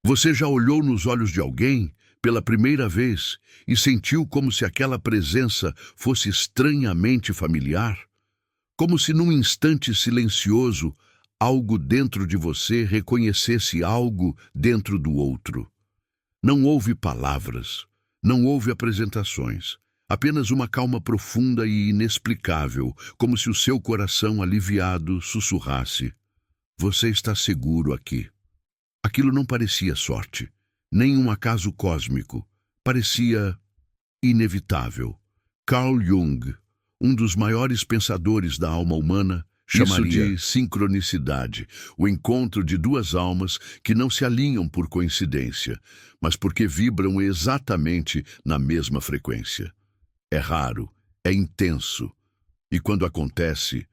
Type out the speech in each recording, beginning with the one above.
Você já olhou nos olhos de alguém pela primeira vez e sentiu como se aquela presença fosse estranhamente familiar? Como se num instante silencioso, algo dentro de você reconhecesse algo dentro do outro. Não houve palavras, não houve apresentações, apenas uma calma profunda e inexplicável, como se o seu coração aliviado sussurrasse: "Você está seguro aqui." Aquilo não parecia sorte, nem um acaso cósmico. Parecia inevitável. Carl Jung, um dos maiores pensadores da alma humana, chamaria de sincronicidade, o encontro de duas almas que não se alinham por coincidência, mas porque vibram exatamente na mesma frequência. É raro, é intenso, e quando acontece,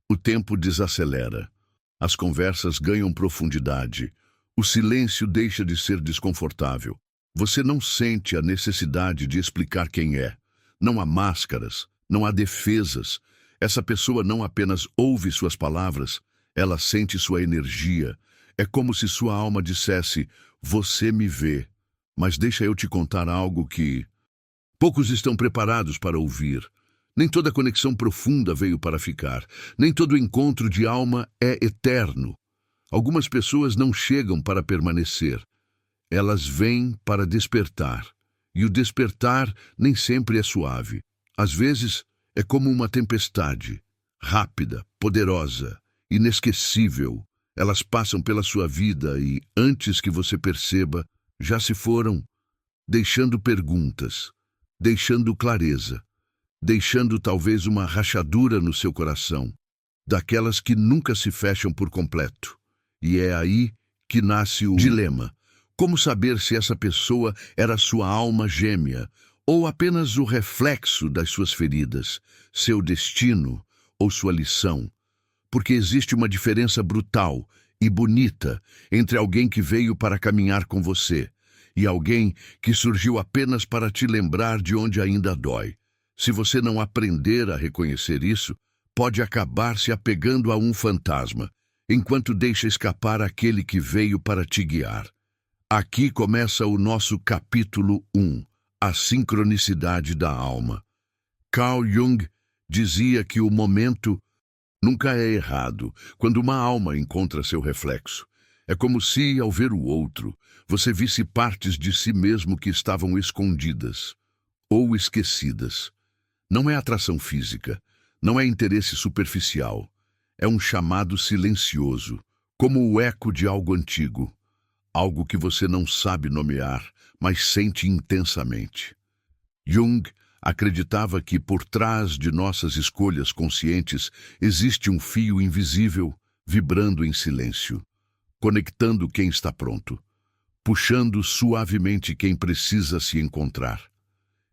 o tempo desacelera. As conversas ganham profundidade. O silêncio deixa de ser desconfortável. Você não sente a necessidade de explicar quem é. Não há máscaras, não há defesas. Essa pessoa não apenas ouve suas palavras, ela sente sua energia. É como se sua alma dissesse: "Você me vê, mas deixa eu te contar algo que poucos estão preparados para ouvir." Nem toda conexão profunda veio para ficar. Nem todo encontro de alma é eterno. Algumas pessoas não chegam para permanecer. Elas vêm para despertar. E o despertar nem sempre é suave. Às vezes, é como uma tempestade. Rápida, poderosa, inesquecível. Elas passam pela sua vida e, antes que você perceba, já se foram, deixando perguntas, deixando clareza, deixando talvez uma rachadura no seu coração, daquelas que nunca se fecham por completo. E é aí que nasce o dilema. Como saber se essa pessoa era sua alma gêmea ou apenas o reflexo das suas feridas, seu destino ou sua lição? Porque existe uma diferença brutal e bonita entre alguém que veio para caminhar com você e alguém que surgiu apenas para te lembrar de onde ainda dói. Se você não aprender a reconhecer isso, pode acabar se apegando a um fantasma, enquanto deixa escapar aquele que veio para te guiar. Aqui começa o nosso capítulo 1, a sincronicidade da alma. Carl Jung dizia que o momento nunca é errado quando uma alma encontra seu reflexo. É como se, ao ver o outro, você visse partes de si mesmo que estavam escondidas ou esquecidas. Não é atração física, não é interesse superficial. É um chamado silencioso, como o eco de algo antigo, algo que você não sabe nomear, mas sente intensamente. Jung acreditava que por trás de nossas escolhas conscientes existe um fio invisível vibrando em silêncio, conectando quem está pronto, puxando suavemente quem precisa se encontrar.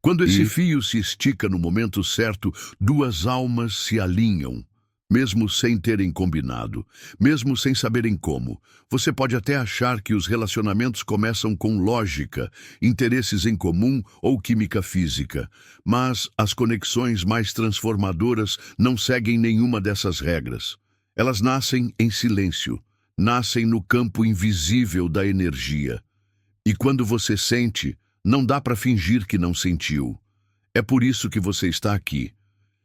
Quando esse fio se estica no momento certo, duas almas se alinham, mesmo sem terem combinado, mesmo sem saberem como. Você pode até achar que os relacionamentos começam com lógica, interesses em comum ou química física, mas as conexões mais transformadoras não seguem nenhuma dessas regras. Elas nascem em silêncio, nascem no campo invisível da energia. E quando você sente, não dá para fingir que não sentiu. É por isso que você está aqui.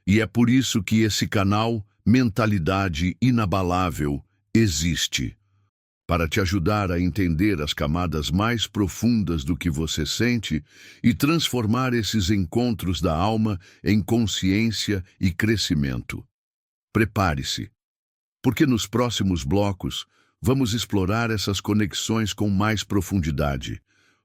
E é por isso que esse canal Mentalidade Inabalável existe, para te ajudar a entender as camadas mais profundas do que você sente e transformar esses encontros da alma em consciência e crescimento. Prepare-se, porque nos próximos blocos vamos explorar essas conexões com mais profundidade.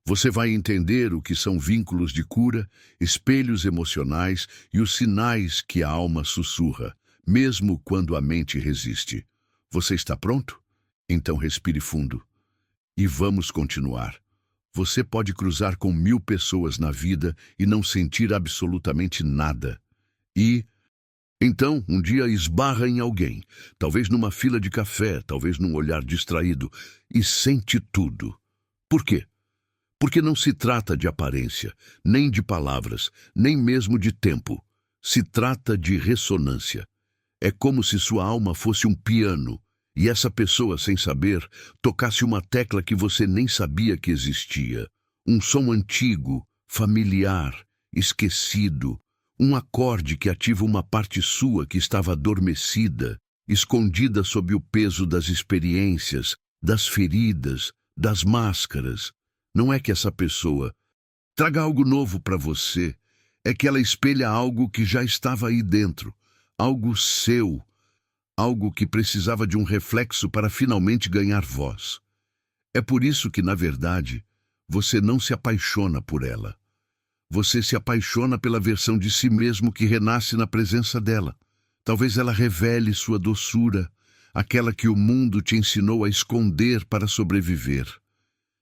Você vai entender o que são vínculos de cura, espelhos emocionais e os sinais que a alma sussurra, mesmo quando a mente resiste. Você está pronto? Então respire fundo. E vamos continuar. Você pode cruzar com 1000 pessoas na vida e não sentir absolutamente nada. Então, um dia esbarra em alguém, talvez numa fila de café, talvez num olhar distraído, e sente tudo. Por quê? Porque não se trata de aparência, nem de palavras, nem mesmo de tempo. Se trata de ressonância. É como se sua alma fosse um piano, e essa pessoa, sem saber, tocasse uma tecla que você nem sabia que existia. Um som antigo, familiar, esquecido. Um acorde que ativa uma parte sua que estava adormecida, escondida sob o peso das experiências, das feridas, das máscaras. Não é que essa pessoa traga algo novo para você, é que ela espelha algo que já estava aí dentro, algo seu, algo que precisava de um reflexo para finalmente ganhar voz. É por isso que, na verdade, você não se apaixona por ela. Você se apaixona pela versão de si mesmo que renasce na presença dela. Talvez ela revele sua doçura, aquela que o mundo te ensinou a esconder para sobreviver.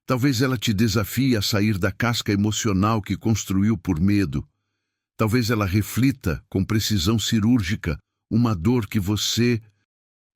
Talvez ela te desafie a sair da casca emocional que construiu por medo. Talvez ela reflita, com precisão cirúrgica, uma dor que você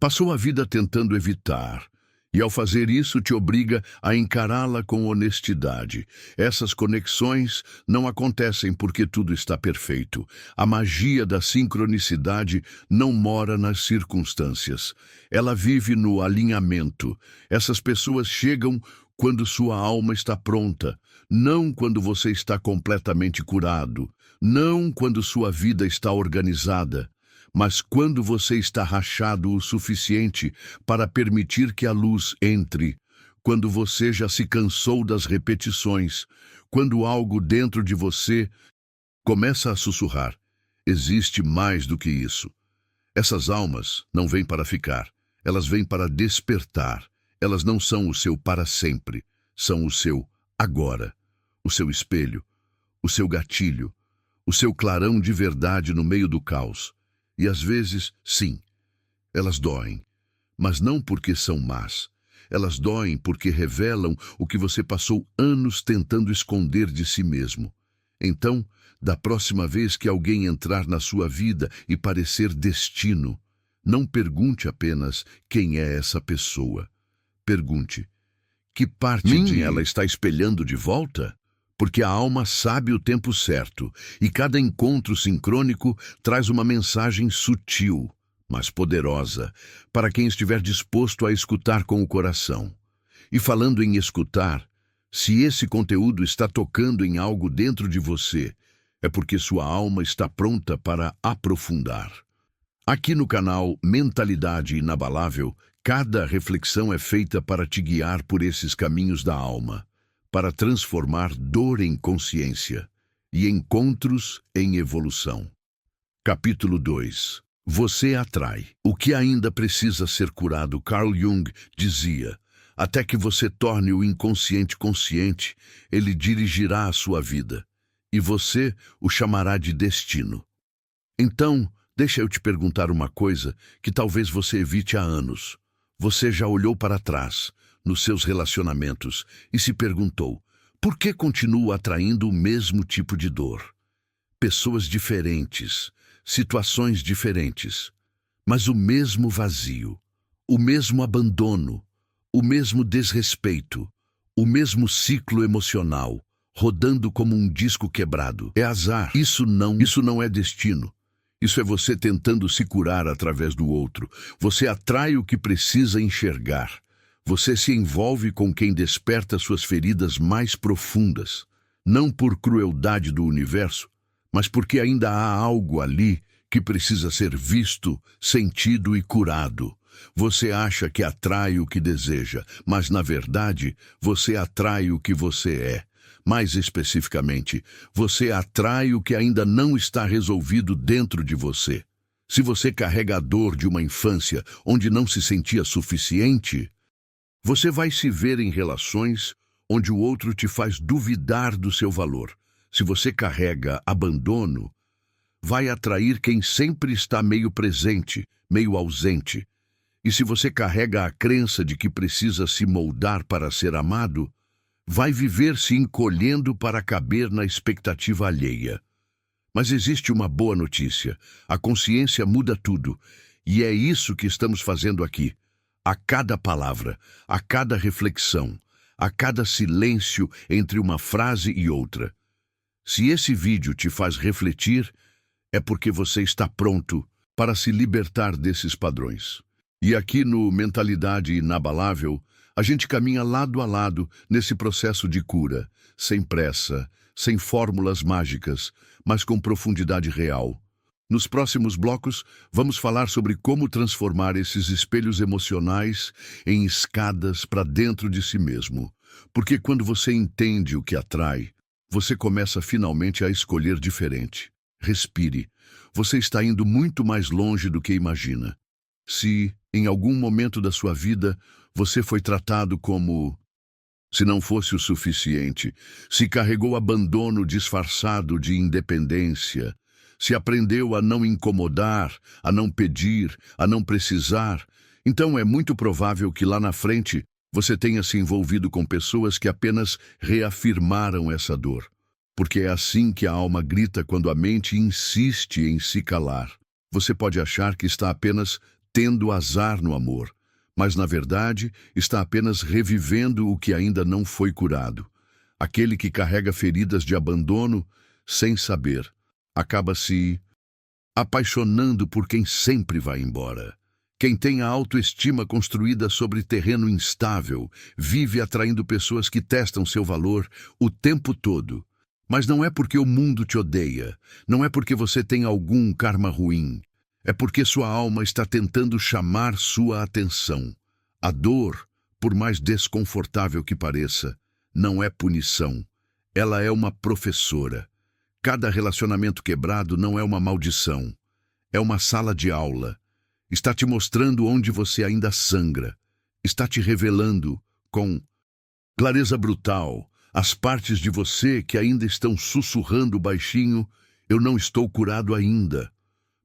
passou a vida tentando evitar. E ao fazer isso, te obriga a encará-la com honestidade. Essas conexões não acontecem porque tudo está perfeito. A magia da sincronicidade não mora nas circunstâncias. Ela vive no alinhamento. Essas pessoas chegam quando sua alma está pronta, não quando você está completamente curado, não quando sua vida está organizada, mas quando você está rachado o suficiente para permitir que a luz entre, quando você já se cansou das repetições, quando algo dentro de você começa a sussurrar: existe mais do que isso. Essas almas não vêm para ficar, elas vêm para despertar. Elas não são o seu para sempre, são o seu agora, o seu espelho, o seu gatilho, o seu clarão de verdade no meio do caos. E às vezes, sim, elas doem, mas não porque são más. Elas doem porque revelam o que você passou anos tentando esconder de si mesmo. Então, da próxima vez que alguém entrar na sua vida e parecer destino, não pergunte apenas quem é essa pessoa. Pergunte, que parte de ela está espelhando de volta? Porque a alma sabe o tempo certo, e cada encontro sincrônico traz uma mensagem sutil, mas poderosa, para quem estiver disposto a escutar com o coração. E falando em escutar, se esse conteúdo está tocando em algo dentro de você, é porque sua alma está pronta para aprofundar. Aqui no canal Mentalidade Inabalável, cada reflexão é feita para te guiar por esses caminhos da alma, para transformar dor em consciência e encontros em evolução. Capítulo 2. Você atrai. O que ainda precisa ser curado? Carl Jung dizia: até que você torne o inconsciente consciente, ele dirigirá a sua vida, e você o chamará de destino. Então, deixa eu te perguntar uma coisa que talvez você evite há anos. Você já olhou para trás, nos seus relacionamentos, e se perguntou: por que continuo atraindo o mesmo tipo de dor? Pessoas diferentes, situações diferentes, mas o mesmo vazio, o mesmo abandono, o mesmo desrespeito, o mesmo ciclo emocional, rodando como um disco quebrado. É azar. Isso não é destino. Isso é você tentando se curar através do outro. Você atrai o que precisa enxergar. Você se envolve com quem desperta suas feridas mais profundas. Não por crueldade do universo, mas porque ainda há algo ali que precisa ser visto, sentido e curado. Você acha que atrai o que deseja, mas na verdade você atrai o que você é. Mais especificamente, você atrai o que ainda não está resolvido dentro de você. Se você carrega a dor de uma infância onde não se sentia suficiente, você vai se ver em relações onde o outro te faz duvidar do seu valor. Se você carrega abandono, vai atrair quem sempre está meio presente, meio ausente. E se você carrega a crença de que precisa se moldar para ser amado, vai viver se encolhendo para caber na expectativa alheia. Mas existe uma boa notícia. A consciência muda tudo. E é isso que estamos fazendo aqui. A cada palavra, a cada reflexão, a cada silêncio entre uma frase e outra. Se esse vídeo te faz refletir, é porque você está pronto para se libertar desses padrões. E aqui no Mentalidade Inabalável, a gente caminha lado a lado nesse processo de cura, sem pressa, sem fórmulas mágicas, mas com profundidade real. Nos próximos blocos, vamos falar sobre como transformar esses espelhos emocionais em escadas para dentro de si mesmo. Porque quando você entende o que atrai, você começa finalmente a escolher diferente. Respire. Você está indo muito mais longe do que imagina. Se, em algum momento da sua vida, você foi tratado como se não fosse o suficiente, se carregou abandono disfarçado de independência, se aprendeu a não incomodar, a não pedir, a não precisar, então é muito provável que lá na frente você tenha se envolvido com pessoas que apenas reafirmaram essa dor. Porque é assim que a alma grita quando a mente insiste em se calar. Você pode achar que está apenas tendo azar no amor, mas na verdade está apenas revivendo o que ainda não foi curado. Aquele que carrega feridas de abandono, sem saber, acaba se apaixonando por quem sempre vai embora. Quem tem a autoestima construída sobre terreno instável, vive atraindo pessoas que testam seu valor o tempo todo. Mas não é porque o mundo te odeia, não é porque você tem algum karma ruim. É porque sua alma está tentando chamar sua atenção. A dor, por mais desconfortável que pareça, não é punição. Ela é uma professora. Cada relacionamento quebrado não é uma maldição. É uma sala de aula. Está te mostrando onde você ainda sangra. Está te revelando, com clareza brutal, as partes de você que ainda estão sussurrando baixinho: eu não estou curado ainda.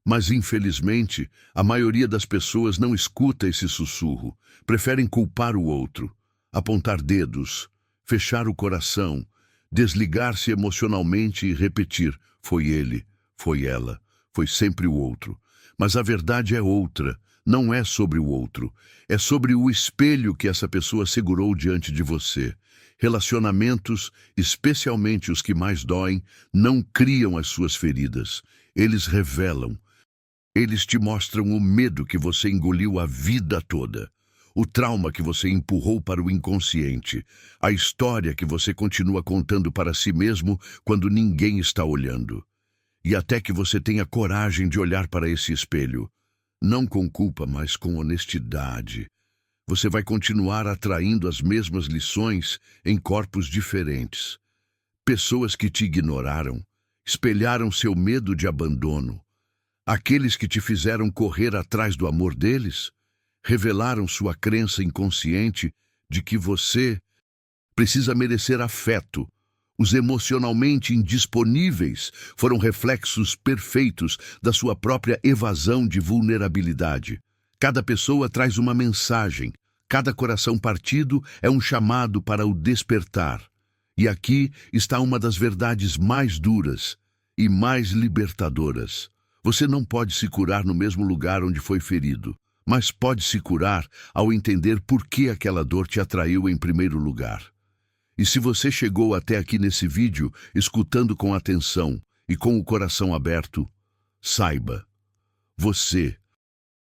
Mas, infelizmente, a maioria das pessoas não escuta esse sussurro. Preferem culpar o outro, apontar dedos, fechar o coração, desligar-se emocionalmente e repetir: foi ele, foi ela, foi sempre o outro. Mas a verdade é outra, não é sobre o outro. É sobre o espelho que essa pessoa segurou diante de você. Relacionamentos, especialmente os que mais doem, não criam as suas feridas. Eles revelam. Eles te mostram o medo que você engoliu a vida toda, o trauma que você empurrou para o inconsciente, a história que você continua contando para si mesmo quando ninguém está olhando. E até que você tenha coragem de olhar para esse espelho, não com culpa, mas com honestidade, você vai continuar atraindo as mesmas lições em corpos diferentes. Pessoas que te ignoraram, espelharam seu medo de abandono. Aqueles que te fizeram correr atrás do amor deles, revelaram sua crença inconsciente de que você precisa merecer afeto. Os emocionalmente indisponíveis foram reflexos perfeitos da sua própria evasão de vulnerabilidade. Cada pessoa traz uma mensagem, cada coração partido é um chamado para o despertar. E aqui está uma das verdades mais duras e mais libertadoras. Você não pode se curar no mesmo lugar onde foi ferido, mas pode se curar ao entender por que aquela dor te atraiu em primeiro lugar. E se você chegou até aqui nesse vídeo, escutando com atenção e com o coração aberto, saiba, você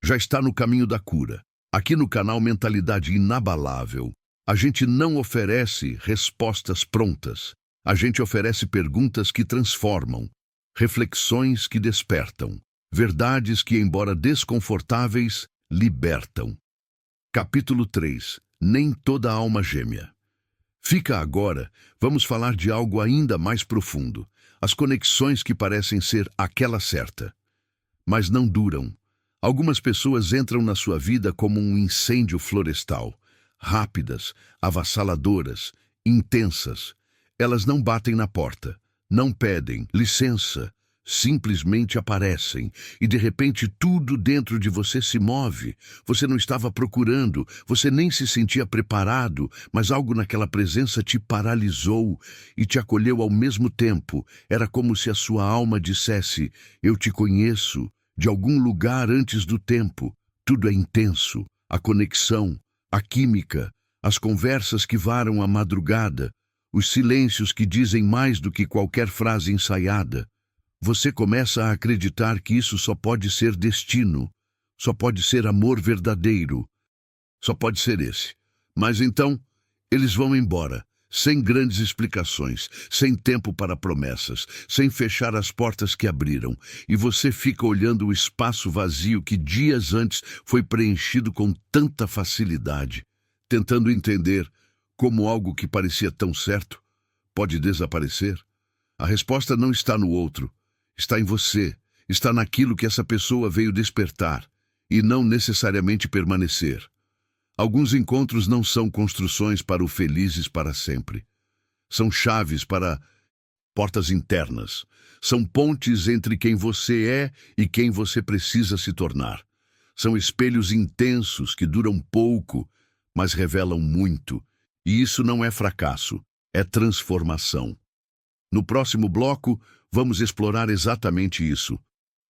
já está no caminho da cura. Aqui no canal Mentalidade Inabalável, a gente não oferece respostas prontas. A gente oferece perguntas que transformam, reflexões que despertam, verdades que, embora desconfortáveis, libertam. Capítulo 3. Nem toda alma gêmea. Fica agora, vamos falar de algo ainda mais profundo. As conexões que parecem ser aquela certa, mas não duram. Algumas pessoas entram na sua vida como um incêndio florestal. Rápidas, avassaladoras, intensas. Elas não batem na porta, não pedem licença, simplesmente aparecem e de repente tudo dentro de você se move. Você não estava procurando, você nem se sentia preparado, mas algo naquela presença te paralisou e te acolheu ao mesmo tempo. Era como se a sua alma dissesse: eu te conheço de algum lugar antes do tempo. Tudo é intenso, a conexão, a química, as conversas que varam a madrugada, os silêncios que dizem mais do que qualquer frase ensaiada. Você começa a acreditar que isso só pode ser destino. Só pode ser amor verdadeiro. Só pode ser esse. Mas então, eles vão embora, sem grandes explicações, sem tempo para promessas, sem fechar as portas que abriram, e você fica olhando o espaço vazio que dias antes foi preenchido com tanta facilidade, tentando entender como algo que parecia tão certo pode desaparecer. A resposta não está no outro, está em você, está naquilo que essa pessoa veio despertar, e não necessariamente permanecer. Alguns encontros não são construções para o felizes para sempre. São chaves para portas internas. São pontes entre quem você é e quem você precisa se tornar. São espelhos intensos que duram pouco, mas revelam muito. E isso não é fracasso, é transformação. No próximo bloco, vamos explorar exatamente isso.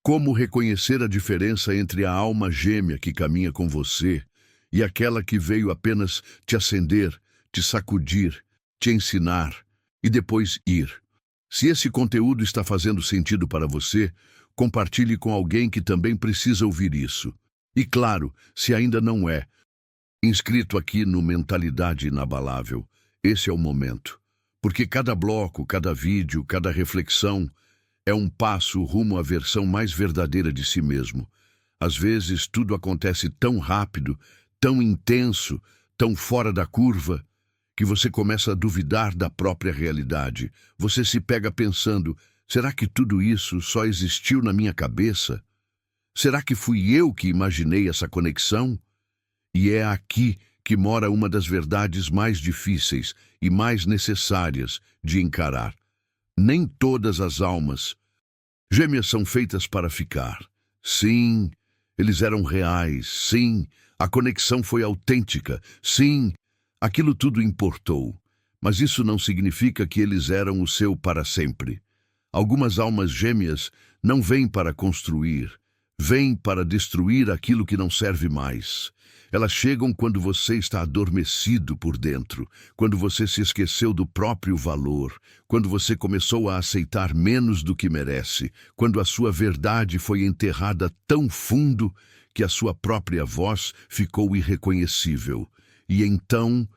Como reconhecer a diferença entre a alma gêmea que caminha com você e aquela que veio apenas te acender, te sacudir, te ensinar e depois ir. Se esse conteúdo está fazendo sentido para você, compartilhe com alguém que também precisa ouvir isso. E claro, se ainda não é inscrito aqui no Mentalidade Inabalável, esse é o momento. Porque cada bloco, cada vídeo, cada reflexão é um passo rumo à versão mais verdadeira de si mesmo. Às vezes tudo acontece tão rápido, tão intenso, tão fora da curva, que você começa a duvidar da própria realidade. Você se pega pensando, será que tudo isso só existiu na minha cabeça? Será que fui eu que imaginei essa conexão? E é aqui que mora uma das verdades mais difíceis e mais necessárias de encarar. Nem todas as almas gêmeas são feitas para ficar. Sim, eles eram reais. Sim, a conexão foi autêntica. Sim, aquilo tudo importou. Mas isso não significa que eles eram o seu para sempre. Algumas almas gêmeas não vêm para construir, vêm para destruir aquilo que não serve mais. Elas chegam quando você está adormecido por dentro, quando você se esqueceu do próprio valor, quando você começou a aceitar menos do que merece, quando a sua verdade foi enterrada tão fundo que a sua própria voz ficou irreconhecível. E então,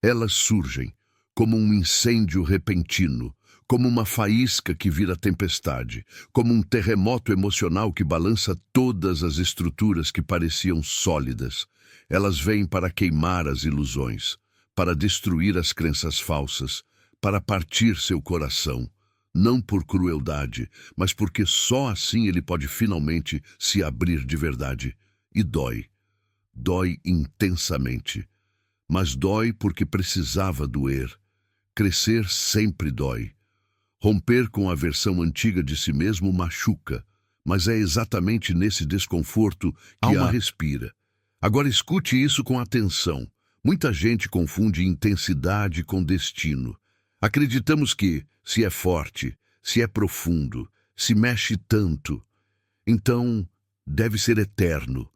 elas surgem como um incêndio repentino, como uma faísca que vira tempestade, como um terremoto emocional que balança todas as estruturas que pareciam sólidas. Elas vêm para queimar as ilusões, para destruir as crenças falsas, para partir seu coração, não por crueldade, mas porque só assim ele pode finalmente se abrir de verdade. E dói. Dói intensamente. Mas dói porque precisava doer. Crescer sempre dói. Romper com a versão antiga de si mesmo machuca, mas é exatamente nesse desconforto que a alma respira. Agora escute isso com atenção. Muita gente confunde intensidade com destino. Acreditamos que, se é forte, se é profundo, se mexe tanto, então deve ser eterno.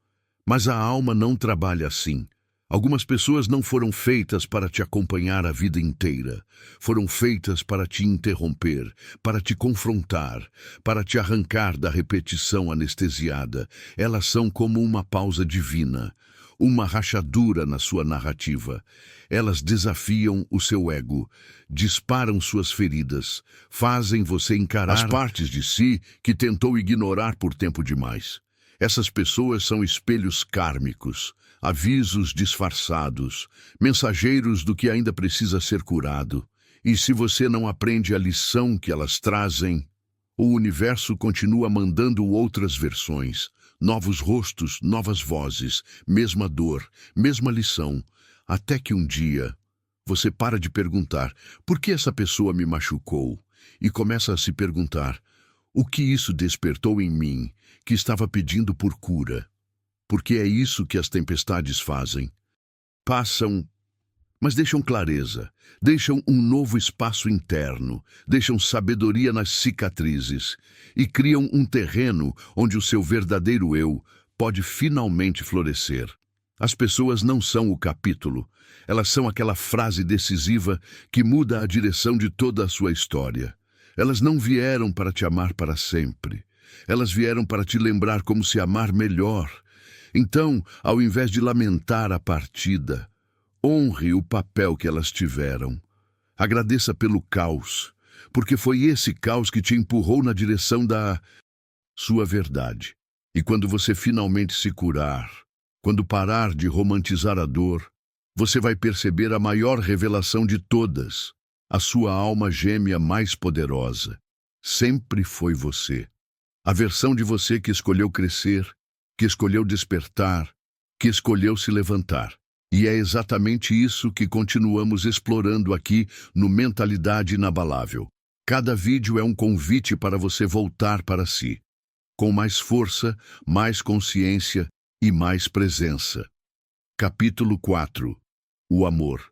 Mas a alma não trabalha assim. Algumas pessoas não foram feitas para te acompanhar a vida inteira. Foram feitas para te interromper, para te confrontar, para te arrancar da repetição anestesiada. Elas são como uma pausa divina, uma rachadura na sua narrativa. Elas desafiam o seu ego, disparam suas feridas, fazem você encarar as partes de si que tentou ignorar por tempo demais. Essas pessoas são espelhos kármicos, avisos disfarçados, mensageiros do que ainda precisa ser curado. E se você não aprende a lição que elas trazem, o universo continua mandando outras versões, novos rostos, novas vozes, mesma dor, mesma lição, até que um dia você para de perguntar por que essa pessoa me machucou e começa a se perguntar o que isso despertou em mim que estava pedindo por cura. Porque é isso que as tempestades fazem. Passam, mas deixam clareza, deixam um novo espaço interno, deixam sabedoria nas cicatrizes e criam um terreno onde o seu verdadeiro eu pode finalmente florescer. As pessoas não são o capítulo, elas são aquela frase decisiva que muda a direção de toda a sua história. Elas não vieram para te amar para sempre. Elas vieram para te lembrar como se amar melhor, Então, ao invés de lamentar a partida, honre o papel que elas tiveram. Agradeça pelo caos, porque foi esse caos que te empurrou na direção da sua verdade. E quando você finalmente se curar, quando parar de romantizar a dor, você vai perceber a maior revelação de todas. A sua alma gêmea mais poderosa sempre foi você. A versão de você que escolheu crescer, que escolheu despertar, que escolheu se levantar. E é exatamente isso que continuamos explorando aqui no Mentalidade Inabalável. Cada vídeo é um convite para você voltar para si, com mais força, mais consciência e mais presença. Capítulo 4. O amor.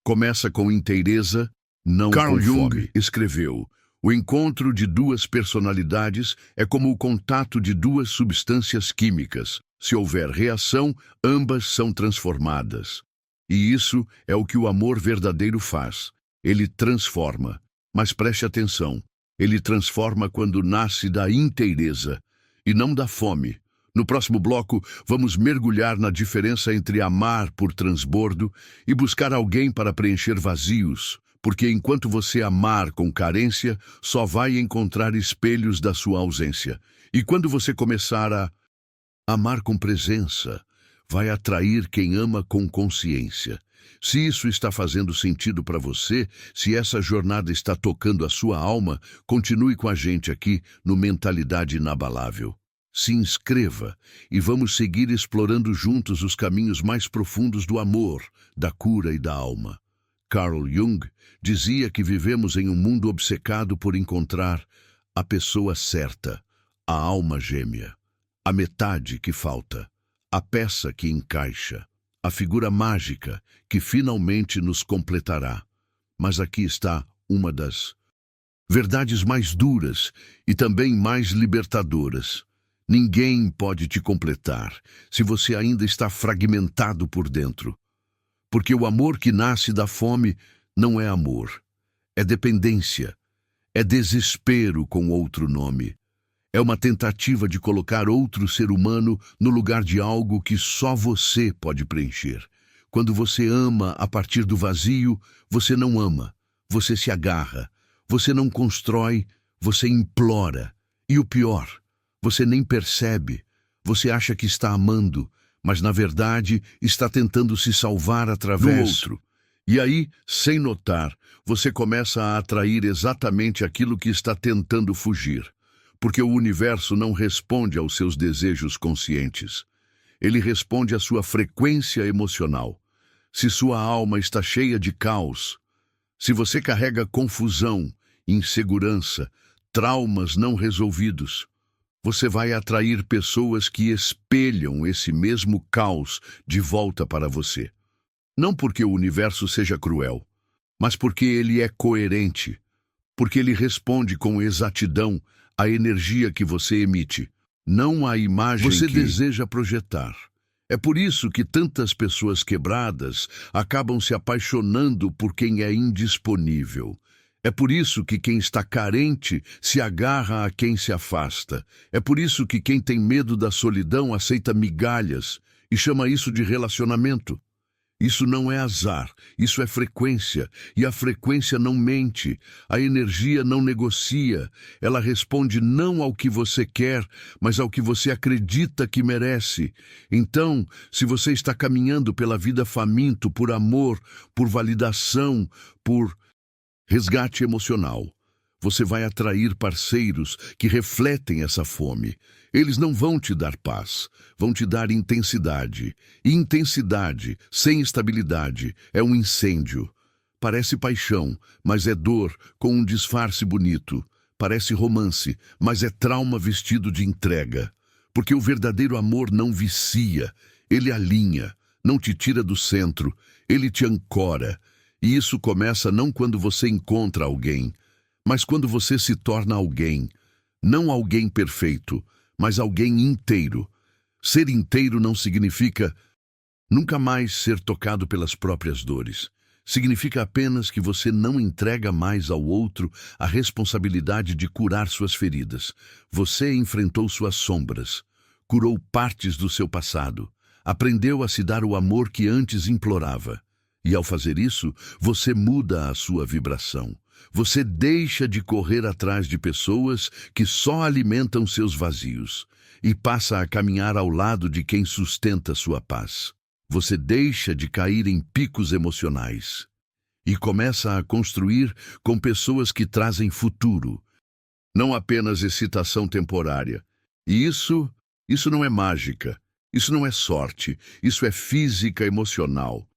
Começa com inteireza, não Carl com Jung fome. Escreveu: o encontro de duas personalidades é como o contato de duas substâncias químicas. Se houver reação, ambas são transformadas. E isso é o que o amor verdadeiro faz. Ele transforma. Mas preste atenção, ele transforma quando nasce da inteireza e não da fome. No próximo bloco, vamos mergulhar na diferença entre amar por transbordo e buscar alguém para preencher vazios, porque enquanto você amar com carência, só vai encontrar espelhos da sua ausência. E quando você começar a amar com presença, vai atrair quem ama com consciência. Se isso está fazendo sentido para você, se essa jornada está tocando a sua alma, continue com a gente aqui no Mentalidade Inabalável. Se inscreva e vamos seguir explorando juntos os caminhos mais profundos do amor, da cura e da alma. Carl Jung dizia que vivemos em um mundo obcecado por encontrar a pessoa certa, a alma gêmea, a metade que falta, a peça que encaixa, a figura mágica que finalmente nos completará. Mas aqui está uma das verdades mais duras e também mais libertadoras. Ninguém pode te completar se você ainda está fragmentado por dentro. Porque o amor que nasce da fome não é amor, é dependência, é desespero com outro nome. É uma tentativa de colocar outro ser humano no lugar de algo que só você pode preencher. Quando você ama a partir do vazio, você não ama, você se agarra, você não constrói, você implora. E o pior, você nem percebe, você acha que está amando, mas na verdade está tentando se salvar através do outro. E aí, sem notar, você começa a atrair exatamente aquilo que está tentando fugir. Porque o universo não responde aos seus desejos conscientes. Ele responde à sua frequência emocional. Se sua alma está cheia de caos, se você carrega confusão, insegurança, traumas não resolvidos, você vai atrair pessoas que espelham esse mesmo caos de volta para você. Não porque o universo seja cruel, mas porque ele é coerente, porque ele responde com exatidão a energia que você emite, não a imagem você deseja projetar. É por isso que tantas pessoas quebradas acabam se apaixonando por quem é indisponível. É por isso que quem está carente se agarra a quem se afasta. É por isso que quem tem medo da solidão aceita migalhas e chama isso de relacionamento. Isso não é azar, isso é frequência, e a frequência não mente, a energia não negocia, ela responde não ao que você quer, mas ao que você acredita que merece. Então, se você está caminhando pela vida faminto por amor, por validação, por resgate emocional, você vai atrair parceiros que refletem essa fome. Eles não vão te dar paz, vão te dar intensidade. E intensidade, sem estabilidade, é um incêndio. Parece paixão, mas é dor com um disfarce bonito. Parece romance, mas é trauma vestido de entrega. Porque o verdadeiro amor não vicia, ele alinha, não te tira do centro, ele te ancora. E isso começa não quando você encontra alguém, mas quando você se torna alguém. Não alguém perfeito, mas alguém inteiro. Ser inteiro não significa nunca mais ser tocado pelas próprias dores. Significa apenas que você não entrega mais ao outro a responsabilidade de curar suas feridas. Você enfrentou suas sombras, curou partes do seu passado, aprendeu a se dar o amor que antes implorava. E ao fazer isso, você muda a sua vibração. Você deixa de correr atrás de pessoas que só alimentam seus vazios e passa a caminhar ao lado de quem sustenta sua paz. Você deixa de cair em picos emocionais e começa a construir com pessoas que trazem futuro, não apenas excitação temporária. E isso não é mágica, isso não é sorte, isso é física emocional.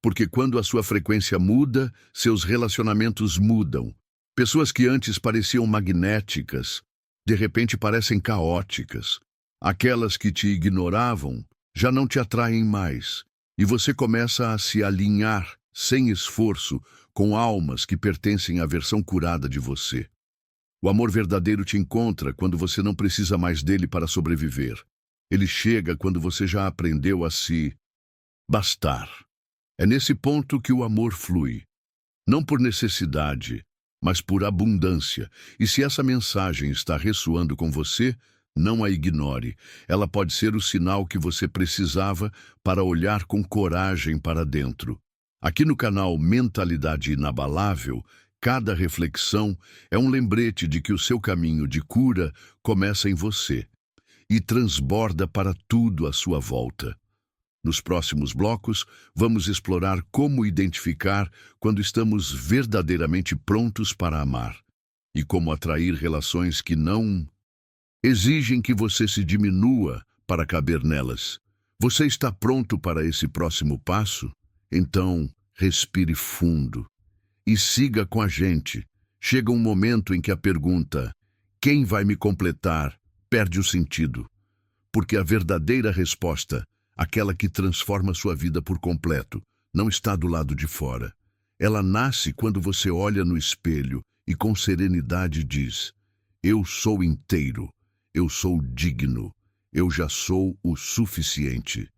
Porque quando a sua frequência muda, seus relacionamentos mudam. Pessoas que antes pareciam magnéticas, de repente parecem caóticas. Aquelas que te ignoravam já não te atraem mais. E você começa a se alinhar, sem esforço, com almas que pertencem à versão curada de você. O amor verdadeiro te encontra quando você não precisa mais dele para sobreviver. Ele chega quando você já aprendeu a se bastar. É nesse ponto que o amor flui, não por necessidade, mas por abundância. E se essa mensagem está ressoando com você, não a ignore. Ela pode ser o sinal que você precisava para olhar com coragem para dentro. Aqui no canal Mentalidade Inabalável, cada reflexão é um lembrete de que o seu caminho de cura começa em você e transborda para tudo à sua volta. Nos próximos blocos, vamos explorar como identificar quando estamos verdadeiramente prontos para amar e como atrair relações que não exigem que você se diminua para caber nelas. Você está pronto para esse próximo passo? Então, respire fundo e siga com a gente. Chega um momento em que a pergunta "quem vai me completar?" perde o sentido, porque a verdadeira resposta, aquela que transforma sua vida por completo, não está do lado de fora. Ela nasce quando você olha no espelho e com serenidade diz: eu sou inteiro, eu sou digno, eu já sou o suficiente.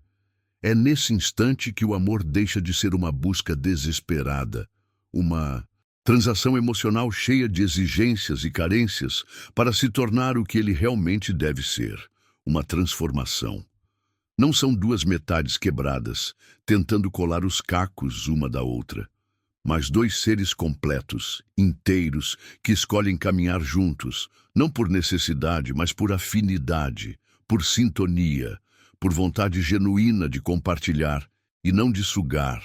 É nesse instante que o amor deixa de ser uma busca desesperada, uma transação emocional cheia de exigências e carências, para se tornar o que ele realmente deve ser, uma transformação. Não são duas metades quebradas, tentando colar os cacos uma da outra, mas dois seres completos, inteiros, que escolhem caminhar juntos, não por necessidade, mas por afinidade, por sintonia, por vontade genuína de compartilhar e não de sugar.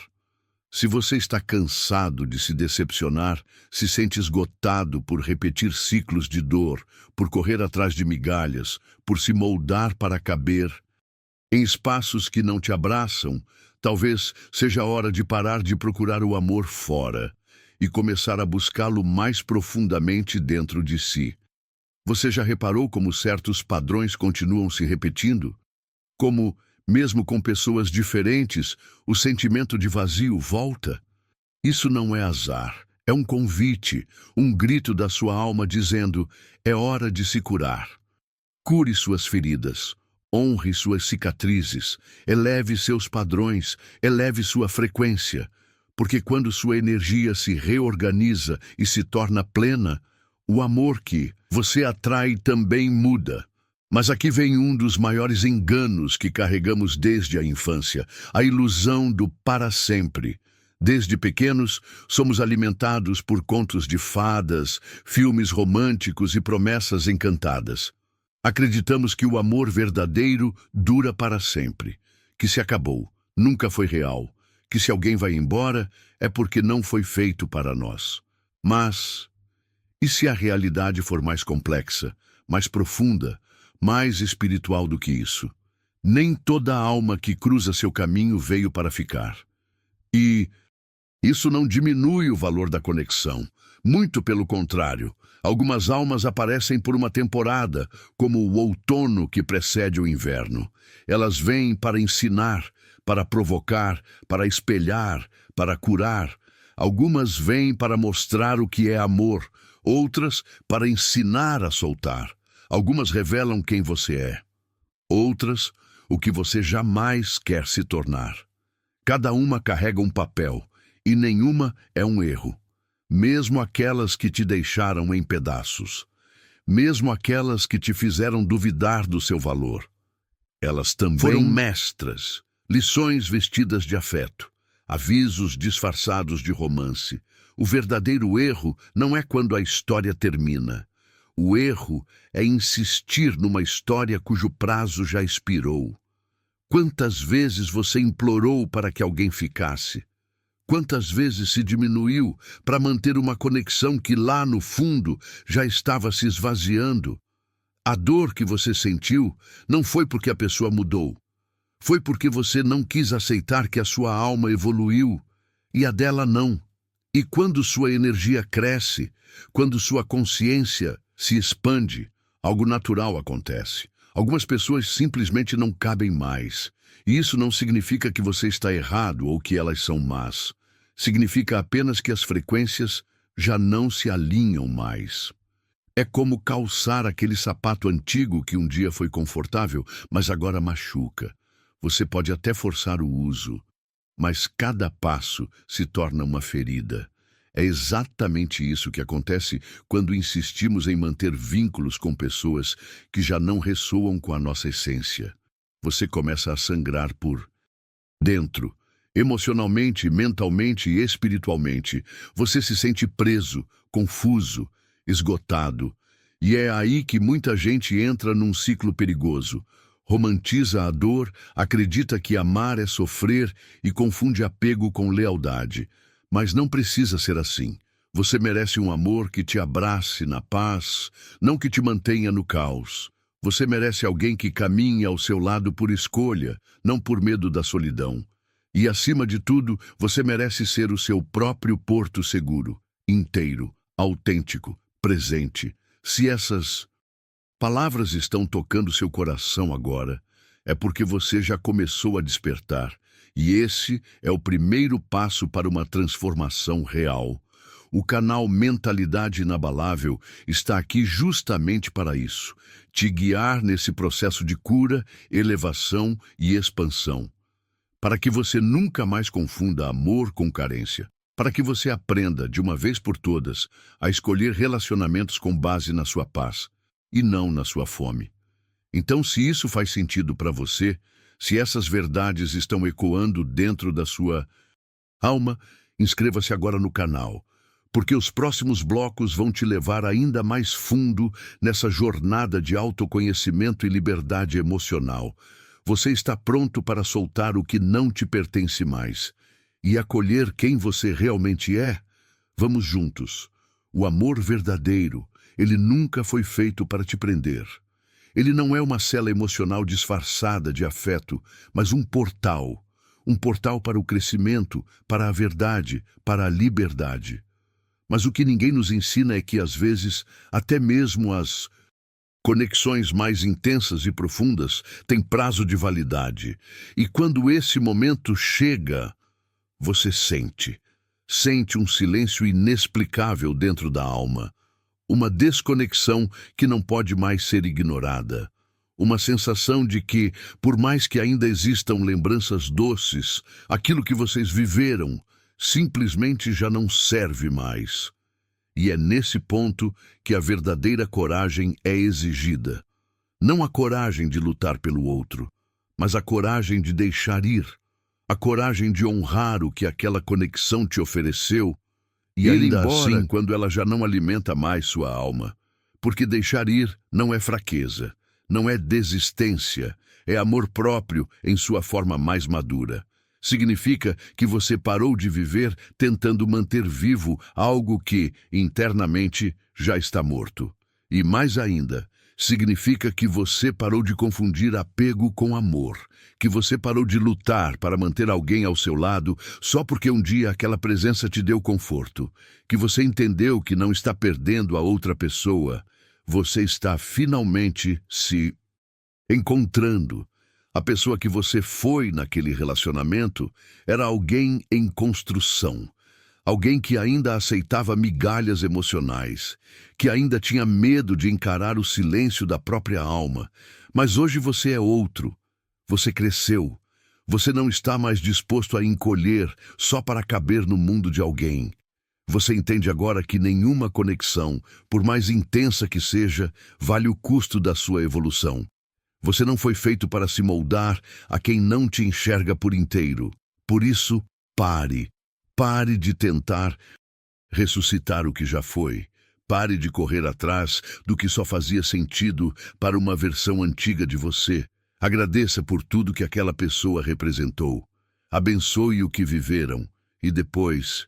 Se você está cansado de se decepcionar, se sente esgotado por repetir ciclos de dor, por correr atrás de migalhas, por se moldar para caber em espaços que não te abraçam, talvez seja a hora de parar de procurar o amor fora e começar a buscá-lo mais profundamente dentro de si. Você já reparou como certos padrões continuam se repetindo? Como, mesmo com pessoas diferentes, o sentimento de vazio volta? Isso não é azar, é um convite, um grito da sua alma dizendo: é hora de se curar. Cure suas feridas. Honre suas cicatrizes, eleve seus padrões, eleve sua frequência, porque quando sua energia se reorganiza e se torna plena, o amor que você atrai também muda. Mas aqui vem um dos maiores enganos que carregamos desde a infância, a ilusão do para sempre. Desde pequenos, somos alimentados por contos de fadas, filmes românticos e promessas encantadas. Acreditamos que o amor verdadeiro dura para sempre, que se acabou, nunca foi real, que se alguém vai embora é porque não foi feito para nós. Mas, e se a realidade for mais complexa, mais profunda, mais espiritual do que isso? Nem toda alma que cruza seu caminho veio para ficar. E isso não diminui o valor da conexão. Muito pelo contrário. Algumas almas aparecem por uma temporada, como o outono que precede o inverno. Elas vêm para ensinar, para provocar, para espelhar, para curar. Algumas vêm para mostrar o que é amor, outras para ensinar a soltar. Algumas revelam quem você é, outras o que você jamais quer se tornar. Cada uma carrega um papel, e nenhuma é um erro. Mesmo aquelas que te deixaram em pedaços, mesmo aquelas que te fizeram duvidar do seu valor. Elas também foram mestras, lições vestidas de afeto, avisos disfarçados de romance. O verdadeiro erro não é quando a história termina. O erro é insistir numa história cujo prazo já expirou. Quantas vezes você implorou para que alguém ficasse? Quantas vezes se diminuiu para manter uma conexão que lá no fundo já estava se esvaziando? A dor que você sentiu não foi porque a pessoa mudou. Foi porque você não quis aceitar que a sua alma evoluiu e a dela não. E quando sua energia cresce, quando sua consciência se expande, algo natural acontece. Algumas pessoas simplesmente não cabem mais. E isso não significa que você está errado ou que elas são más. Significa apenas que as frequências já não se alinham mais. É como calçar aquele sapato antigo que um dia foi confortável, mas agora machuca. Você pode até forçar o uso, mas cada passo se torna uma ferida. É exatamente isso que acontece quando insistimos em manter vínculos com pessoas que já não ressoam com a nossa essência. Você começa a sangrar por dentro, emocionalmente, mentalmente e espiritualmente. Você se sente preso, confuso, esgotado. E é aí que muita gente entra num ciclo perigoso. Romantiza a dor, acredita que amar é sofrer e confunde apego com lealdade. Mas não precisa ser assim. Você merece um amor que te abrace na paz, não que te mantenha no caos. Você merece alguém que caminhe ao seu lado por escolha, não por medo da solidão. E, acima de tudo, você merece ser o seu próprio porto seguro, inteiro, autêntico, presente. Se essas palavras estão tocando seu coração agora, é porque você já começou a despertar. E esse é o primeiro passo para uma transformação real. O canal Mentalidade Inabalável está aqui justamente para isso, te guiar nesse processo de cura, elevação e expansão. Para que você nunca mais confunda amor com carência. Para que você aprenda, de uma vez por todas, a escolher relacionamentos com base na sua paz e não na sua fome. Então, se isso faz sentido para você, se essas verdades estão ecoando dentro da sua alma, inscreva-se agora no canal, porque os próximos blocos vão te levar ainda mais fundo nessa jornada de autoconhecimento e liberdade emocional. Você está pronto para soltar o que não te pertence mais e acolher quem você realmente é? Vamos juntos. O amor verdadeiro, ele nunca foi feito para te prender. Ele não é uma cela emocional disfarçada de afeto, mas um portal. Um portal para o crescimento, para a verdade, para a liberdade. Mas o que ninguém nos ensina é que, às vezes, até mesmo as conexões mais intensas e profundas têm prazo de validade. E quando esse momento chega, você sente um silêncio inexplicável dentro da alma. Uma desconexão que não pode mais ser ignorada. Uma sensação de que, por mais que ainda existam lembranças doces, aquilo que vocês viveram simplesmente já não serve mais. E é nesse ponto que a verdadeira coragem é exigida. Não a coragem de lutar pelo outro, mas a coragem de deixar ir. A coragem de honrar o que aquela conexão te ofereceu e ainda assim, quando ela já não alimenta mais sua alma. Porque deixar ir não é fraqueza, não é desistência, é amor próprio em sua forma mais madura. Significa que você parou de viver tentando manter vivo algo que, internamente, já está morto. E mais ainda, significa que você parou de confundir apego com amor, que você parou de lutar para manter alguém ao seu lado só porque um dia aquela presença te deu conforto, que você entendeu que não está perdendo a outra pessoa, você está finalmente se encontrando. A pessoa que você foi naquele relacionamento era alguém em construção. Alguém que ainda aceitava migalhas emocionais, que ainda tinha medo de encarar o silêncio da própria alma. Mas hoje você é outro. Você cresceu. Você não está mais disposto a encolher só para caber no mundo de alguém. Você entende agora que nenhuma conexão, por mais intensa que seja, vale o custo da sua evolução. Você não foi feito para se moldar a quem não te enxerga por inteiro. Por isso, pare. Pare de tentar ressuscitar o que já foi. Pare de correr atrás do que só fazia sentido para uma versão antiga de você. Agradeça por tudo que aquela pessoa representou. Abençoe o que viveram e depois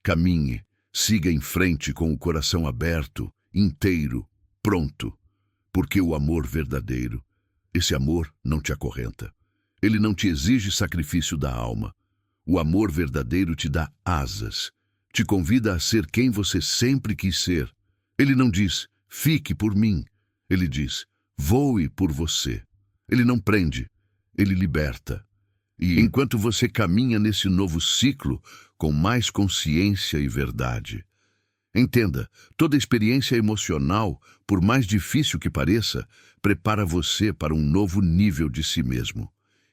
caminhe, siga em frente com o coração aberto, inteiro, pronto. Porque o amor verdadeiro, esse amor não te acorrenta. Ele não te exige sacrifício da alma. O amor verdadeiro te dá asas. Te convida a ser quem você sempre quis ser. Ele não diz, fique por mim. Ele diz, voe por você. Ele não prende, ele liberta. E enquanto você caminha nesse novo ciclo, com mais consciência e verdade. Entenda, toda experiência emocional, por mais difícil que pareça, prepara você para um novo nível de si mesmo.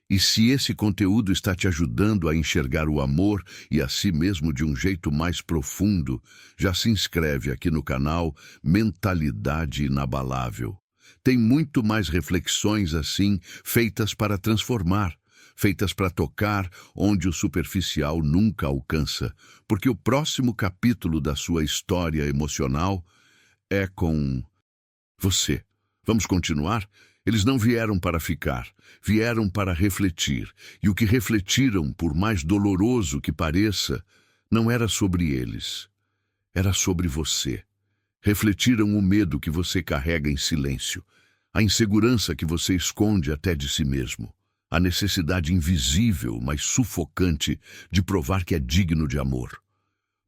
E se esse conteúdo está te ajudando a enxergar o amor e a si mesmo de um jeito mais profundo, já se inscreve aqui no canal Mentalidade Inabalável. Tem muito mais reflexões assim, feitas para transformar, feitas para tocar onde o superficial nunca alcança, porque o próximo capítulo da sua história emocional é com você. Vamos continuar? Eles não vieram para ficar, vieram para refletir, e o que refletiram, por mais doloroso que pareça, não era sobre eles, era sobre você. Refletiram o medo que você carrega em silêncio, a insegurança que você esconde até de si mesmo, a necessidade invisível, mas sufocante, de provar que é digno de amor.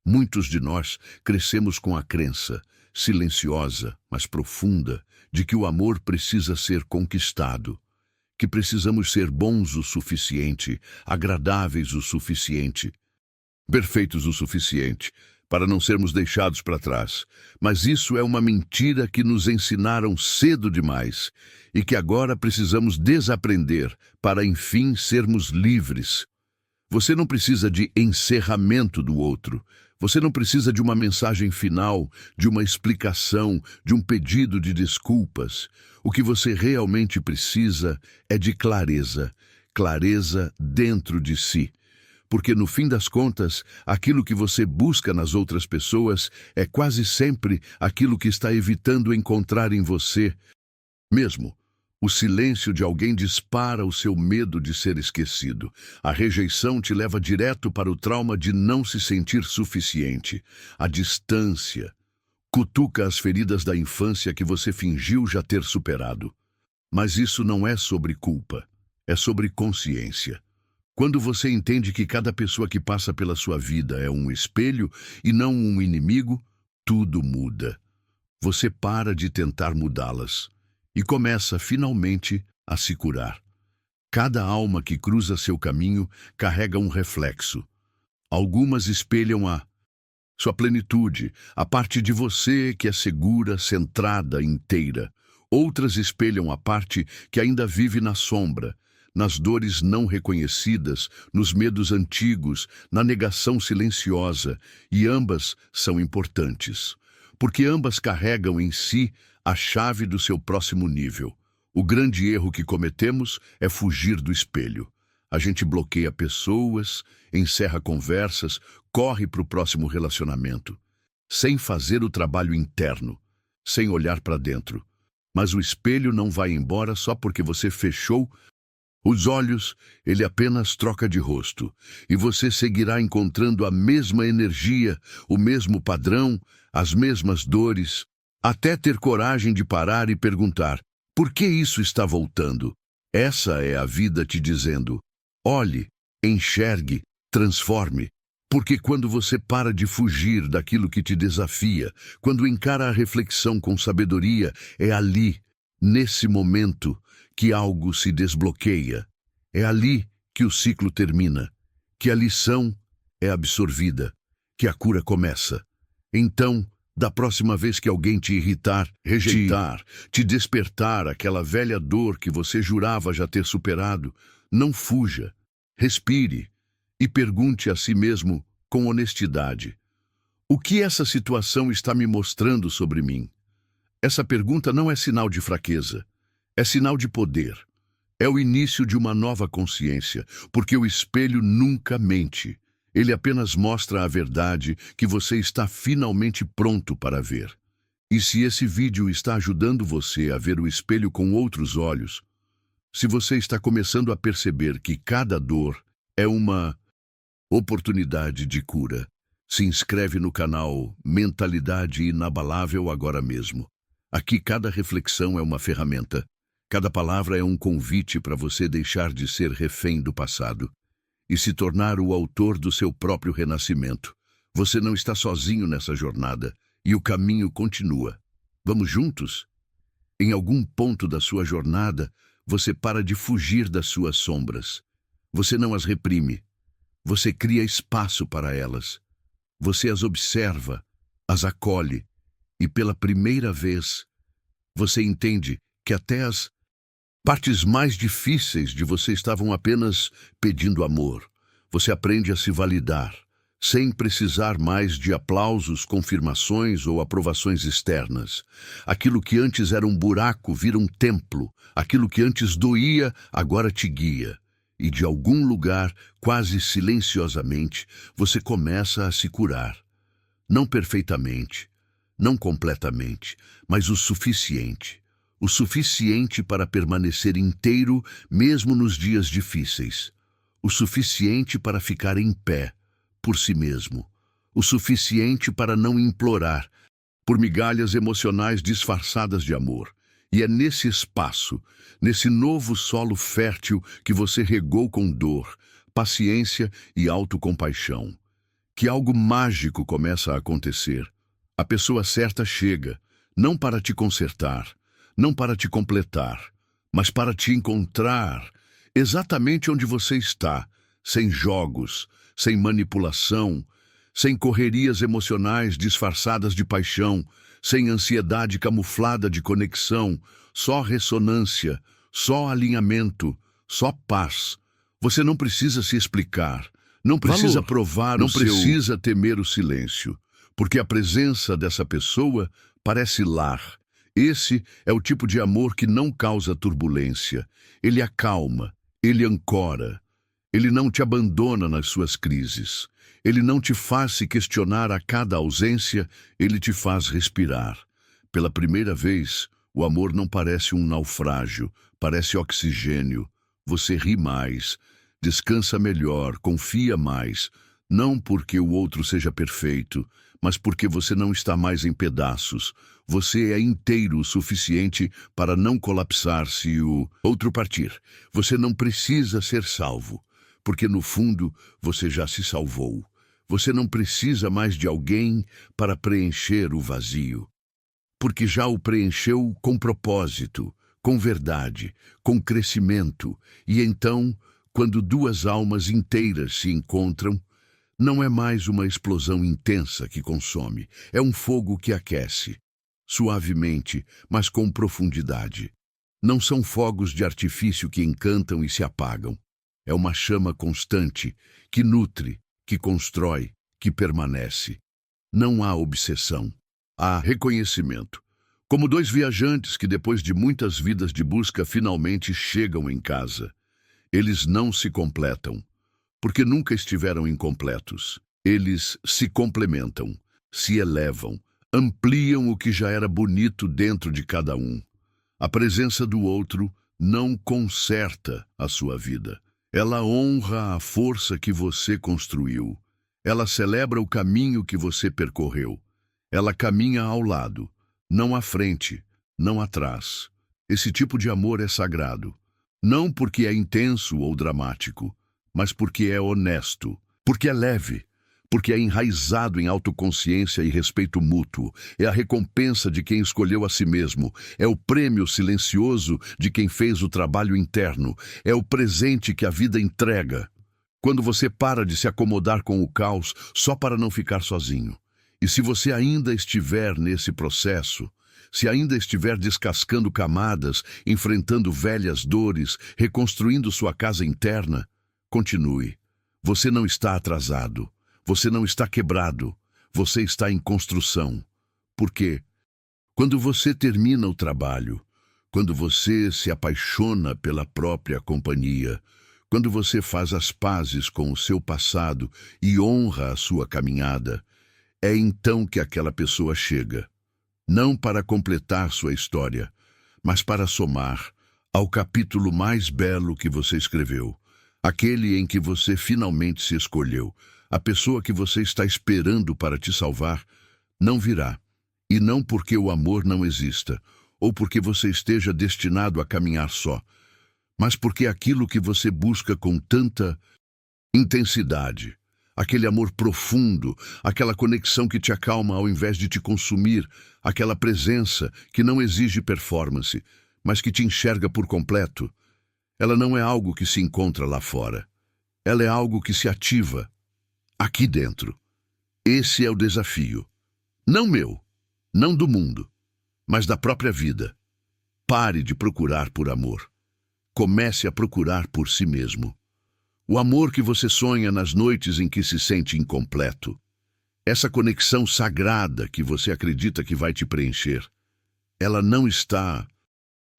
Muitos de nós crescemos com a crença, silenciosa, mas profunda, de que o amor precisa ser conquistado, que precisamos ser bons o suficiente, agradáveis o suficiente, perfeitos o suficiente, para não sermos deixados para trás. Mas isso é uma mentira que nos ensinaram cedo demais e que agora precisamos desaprender para, enfim, sermos livres. Você não precisa de encerramento do outro. Você não precisa de uma mensagem final, de uma explicação, de um pedido de desculpas. O que você realmente precisa é de clareza, clareza dentro de si. Porque, no fim das contas, aquilo que você busca nas outras pessoas é quase sempre aquilo que está evitando encontrar em você mesmo. O silêncio de alguém dispara o seu medo de ser esquecido. A rejeição te leva direto para o trauma de não se sentir suficiente. A distância cutuca as feridas da infância que você fingiu já ter superado. Mas isso não é sobre culpa, é sobre consciência. Quando você entende que cada pessoa que passa pela sua vida é um espelho e não um inimigo, tudo muda. Você para de tentar mudá-las e começa, finalmente, a se curar. Cada alma que cruza seu caminho carrega um reflexo. Algumas espelham a sua plenitude, a parte de você que é segura, centrada, inteira. Outras espelham a parte que ainda vive na sombra, nas dores não reconhecidas, nos medos antigos, na negação silenciosa, e ambas são importantes, porque ambas carregam em si a chave do seu próximo nível. O grande erro que cometemos é fugir do espelho. A gente bloqueia pessoas, encerra conversas, corre para o próximo relacionamento, sem fazer o trabalho interno, sem olhar para dentro. Mas o espelho não vai embora só porque você fechou os olhos, ele apenas troca de rosto, e você seguirá encontrando a mesma energia, o mesmo padrão, as mesmas dores, até ter coragem de parar e perguntar, por que isso está voltando? Essa é a vida te dizendo, olhe, enxergue, transforme. Porque quando você para de fugir daquilo que te desafia, quando encara a reflexão com sabedoria, é ali, nesse momento, que algo se desbloqueia. É ali que o ciclo termina, que a lição é absorvida, que a cura começa. Então, da próxima vez que alguém te irritar, rejeitar, te despertar aquela velha dor que você jurava já ter superado, não fuja, respire e pergunte a si mesmo com honestidade: o que essa situação está me mostrando sobre mim? Essa pergunta não é sinal de fraqueza. É sinal de poder. É o início de uma nova consciência, porque o espelho nunca mente. Ele apenas mostra a verdade que você está finalmente pronto para ver. E se esse vídeo está ajudando você a ver o espelho com outros olhos, se você está começando a perceber que cada dor é uma oportunidade de cura, se inscreve no canal Mentalidade Inabalável agora mesmo. Aqui cada reflexão é uma ferramenta. Cada palavra é um convite para você deixar de ser refém do passado e se tornar o autor do seu próprio renascimento. Você não está sozinho nessa jornada e o caminho continua. Vamos juntos? Em algum ponto da sua jornada, você para de fugir das suas sombras. Você não as reprime. Você cria espaço para elas. Você as observa, as acolhe e pela primeira vez, você entende que até as partes mais difíceis de você estavam apenas pedindo amor. Você aprende a se validar, sem precisar mais de aplausos, confirmações ou aprovações externas. Aquilo que antes era um buraco vira um templo. Aquilo que antes doía, agora te guia. E de algum lugar, quase silenciosamente, você começa a se curar. Não perfeitamente, não completamente, mas o suficiente. O suficiente para permanecer inteiro mesmo nos dias difíceis. O suficiente para ficar em pé, por si mesmo. O suficiente para não implorar por migalhas emocionais disfarçadas de amor. E é nesse espaço, nesse novo solo fértil que você regou com dor, paciência e autocompaixão, que algo mágico começa a acontecer. A pessoa certa chega, não para te consertar, não para te completar, mas para te encontrar exatamente onde você está, sem jogos, sem manipulação, sem correrias emocionais disfarçadas de paixão, sem ansiedade camuflada de conexão, só ressonância, só alinhamento, só paz. Você não precisa se explicar, não precisa provar, não precisa temer o silêncio, porque a presença dessa pessoa parece lar. Esse é o tipo de amor que não causa turbulência. Ele acalma, ele ancora. Ele não te abandona nas suas crises. Ele não te faz se questionar a cada ausência, ele te faz respirar. Pela primeira vez, o amor não parece um naufrágio, parece oxigênio. Você ri mais, descansa melhor, confia mais, não porque o outro seja perfeito, mas porque você não está mais em pedaços. Você é inteiro o suficiente para não colapsar se o outro partir. Você não precisa ser salvo, porque no fundo você já se salvou. Você não precisa mais de alguém para preencher o vazio, porque já o preencheu com propósito, com verdade, com crescimento. E então, quando duas almas inteiras se encontram, não é mais uma explosão intensa que consome, é um fogo que aquece, suavemente, mas com profundidade. Não são fogos de artifício que encantam e se apagam. É uma chama constante, que nutre, que constrói, que permanece. Não há obsessão, há reconhecimento. Como dois viajantes que depois de muitas vidas de busca finalmente chegam em casa. Eles não se completam, porque nunca estiveram incompletos. Eles se complementam, se elevam, ampliam o que já era bonito dentro de cada um. A presença do outro não conserta a sua vida. Ela honra a força que você construiu. Ela celebra o caminho que você percorreu. Ela caminha ao lado, não à frente, não atrás. Esse tipo de amor é sagrado. Não porque é intenso ou dramático, mas porque é honesto, porque é leve, porque é enraizado em autoconsciência e respeito mútuo. É a recompensa de quem escolheu a si mesmo. É o prêmio silencioso de quem fez o trabalho interno. É o presente que a vida entrega. Quando você para de se acomodar com o caos só para não ficar sozinho. E se você ainda estiver nesse processo, se ainda estiver descascando camadas, enfrentando velhas dores, reconstruindo sua casa interna, continue. Você não está atrasado. Você não está quebrado. Você está em construção. Por quê? Quando você termina o trabalho, quando você se apaixona pela própria companhia, quando você faz as pazes com o seu passado e honra a sua caminhada, é então que aquela pessoa chega, não para completar sua história, mas para somar ao capítulo mais belo que você escreveu, aquele em que você finalmente se escolheu. A pessoa que você está esperando para te salvar não virá, e não porque o amor não exista, ou porque você esteja destinado a caminhar só, mas porque aquilo que você busca com tanta intensidade, aquele amor profundo, aquela conexão que te acalma ao invés de te consumir, aquela presença que não exige performance, mas que te enxerga por completo, ela não é algo que se encontra lá fora. Ela é algo que se ativa aqui dentro. Esse é o desafio. Não meu, não do mundo, mas da própria vida. Pare de procurar por amor. Comece a procurar por si mesmo. O amor que você sonha nas noites em que se sente incompleto. Essa conexão sagrada que você acredita que vai te preencher. Ela não está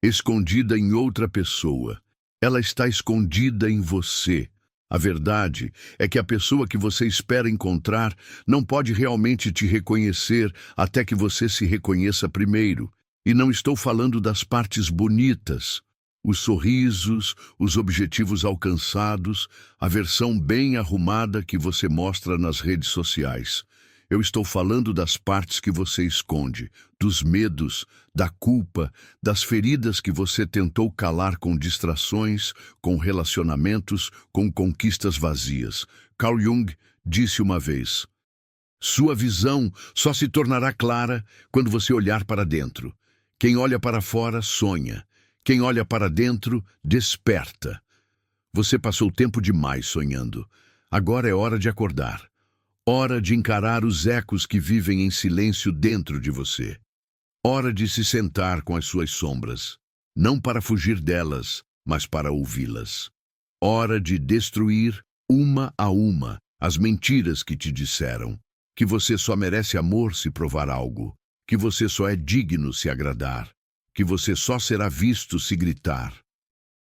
escondida em outra pessoa. Ela está escondida em você. A verdade é que a pessoa que você espera encontrar não pode realmente te reconhecer até que você se reconheça primeiro. E não estou falando das partes bonitas, os sorrisos, os objetivos alcançados, a versão bem arrumada que você mostra nas redes sociais. Eu estou falando das partes que você esconde, dos medos, da culpa, das feridas que você tentou calar com distrações, com relacionamentos, com conquistas vazias. Carl Jung disse uma vez: sua visão só se tornará clara quando você olhar para dentro. Quem olha para fora sonha. Quem olha para dentro desperta. Você passou tempo demais sonhando. Agora é hora de acordar. Hora de encarar os ecos que vivem em silêncio dentro de você. Hora de se sentar com as suas sombras, não para fugir delas, mas para ouvi-las. Hora de destruir, uma a uma, as mentiras que te disseram. Que você só merece amor se provar algo. Que você só é digno se agradar. Que você só será visto se gritar.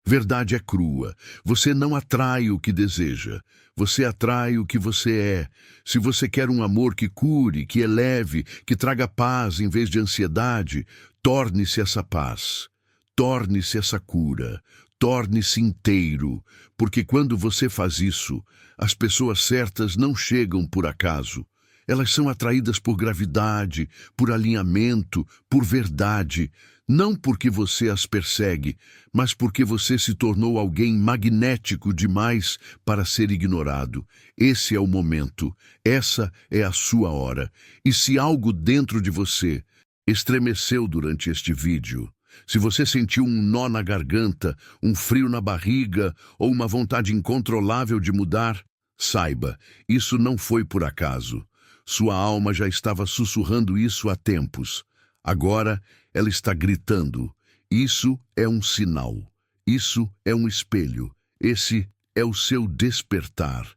Verdade é crua. Você não atrai o que deseja. Você atrai o que você é. Se você quer um amor que cure, que eleve, que traga paz em vez de ansiedade, torne-se essa paz. Torne-se essa cura. Torne-se inteiro. Porque quando você faz isso, as pessoas certas não chegam por acaso. Elas são atraídas por gravidade, por alinhamento, por verdade. Não porque você as persegue, mas porque você se tornou alguém magnético demais para ser ignorado. Esse é o momento. Essa é a sua hora. E se algo dentro de você estremeceu durante este vídeo, se você sentiu um nó na garganta, um frio na barriga ou uma vontade incontrolável de mudar, saiba, isso não foi por acaso. Sua alma já estava sussurrando isso há tempos. Agora, ela está gritando. Isso é um sinal. Isso é um espelho. Esse é o seu despertar.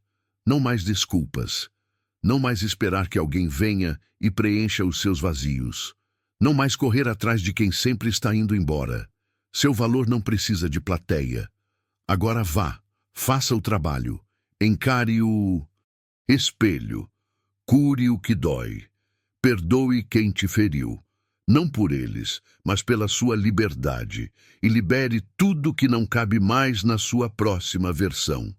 Não mais desculpas. Não mais esperar que alguém venha e preencha os seus vazios. Não mais correr atrás de quem sempre está indo embora. Seu valor não precisa de plateia. Agora vá, faça o trabalho. Encare o espelho. Cure o que dói. Perdoe quem te feriu. Não por eles, mas pela sua liberdade, e libere tudo que não cabe mais na sua próxima versão.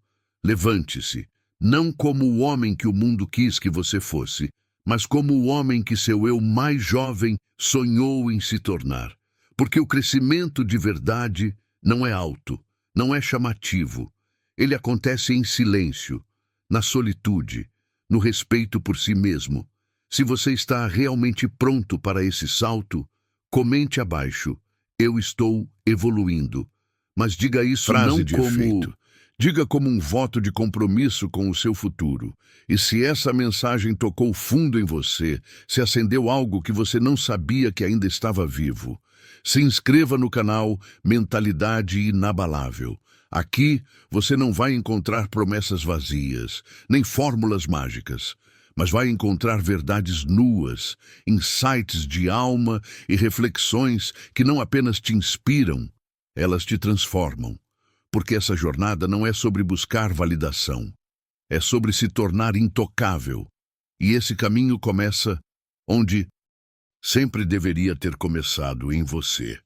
Levante-se, não como o homem que o mundo quis que você fosse, mas como o homem que seu eu mais jovem sonhou em se tornar. Porque o crescimento de verdade não é alto, não é chamativo. Ele acontece em silêncio, na solitude, no respeito por si mesmo. Se você está realmente pronto para esse salto, comente abaixo. Eu estou evoluindo. Mas diga isso não como... Diga como um voto de compromisso com o seu futuro. E se essa mensagem tocou fundo em você, se acendeu algo que você não sabia que ainda estava vivo, se inscreva no canal Mentalidade Inabalável. Aqui você não vai encontrar promessas vazias, nem fórmulas mágicas, mas vai encontrar verdades nuas, insights de alma e reflexões que não apenas te inspiram, elas te transformam. Porque essa jornada não é sobre buscar validação, é sobre se tornar intocável. E esse caminho começa onde sempre deveria ter começado, em você.